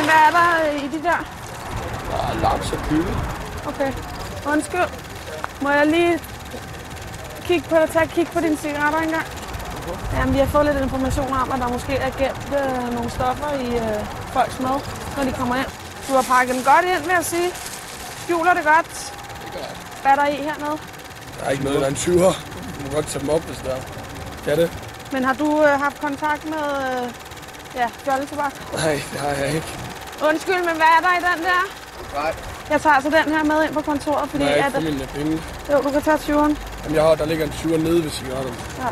hvad er der i de der? Der er laks og kylling. Okay. Undskyld. Må jeg lige tage et kig på dine cigaretter engang? Jamen, vi har fået lidt information om, at der måske er gemt nogle stoffer i folks mad, når de kommer ind. Du har pakket dem godt ind, vil jeg sige. Skjuler det godt. Det gør jeg. Hvad er der i hernede? Der er ikke noget, der er en 20'er. Du må godt tage dem op, hvis der er. Kan det? Men har du haft kontakt med fjolletobak? Nej, det har jeg ikke. Undskyld, men hvad er der i den der? Nej. Jeg tager så den her med ind på kontoret, fordi... Nej, ikke for mine penge. Jo, du kan tage 20'eren. Jamen, der ligger en 20'er nede ved cigaretterne. Ja.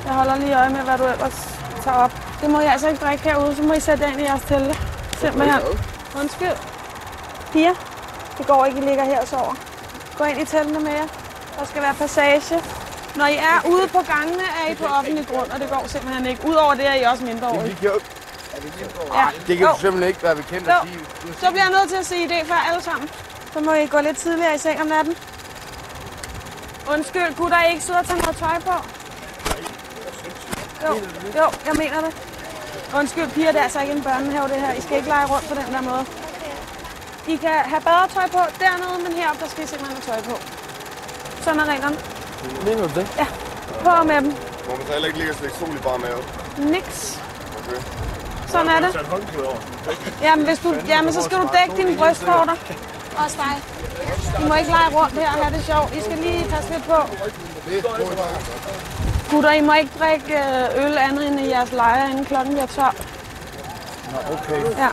Jeg holder lige øje med, hvad du ellers tager op. Det må jeg altså ikke drikke herude, så må I sætte ind i jeres telte. Simpelthen. Undskyld. Piger, det går ikke, I ligger her og sover. Gå ind i teltene med jer. Der skal være passage. Når I er ude på gangene, er I på offentlig grund, og det går simpelthen ikke. Udover det er I også mindreårige. Ja, det kan du simpelthen ikke være bekendt at sige. Så bliver jeg nødt til at sige det for alle sammen. Så må I gå lidt tidligere i seng om natten. Undskyld, kunne der ikke sidde og tage noget tøj på? Jo, jeg mener det. Undskyld, piger, det er altså ikke en børnehave det her. I skal ikke lege rundt på den der måde. I kan have badetøj på dernede, men heroppe, der skal I simpelthen have tøj på. Sådan er reglerne. Mener du det? Ja, på med dem. Må man så heller ikke ligge og slække sol i bare mave? Niks. Okay. Sådan er det. Jamen, så skal du dække dine brystvorter. Også dig. I må ikke lege rundt her og have det sjovt. I skal lige passe lidt på. Gutter, I må ikke drikke øl andet end i jeres lejre, inden klokken bliver 12. Okay. Ja.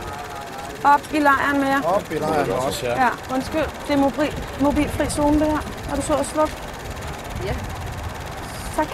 Op i lejren med jer. Op i lejren også, ja. Ja, undskyld. Det er mobilfri zone, det her. Er du så at slukke? Ja. Tak.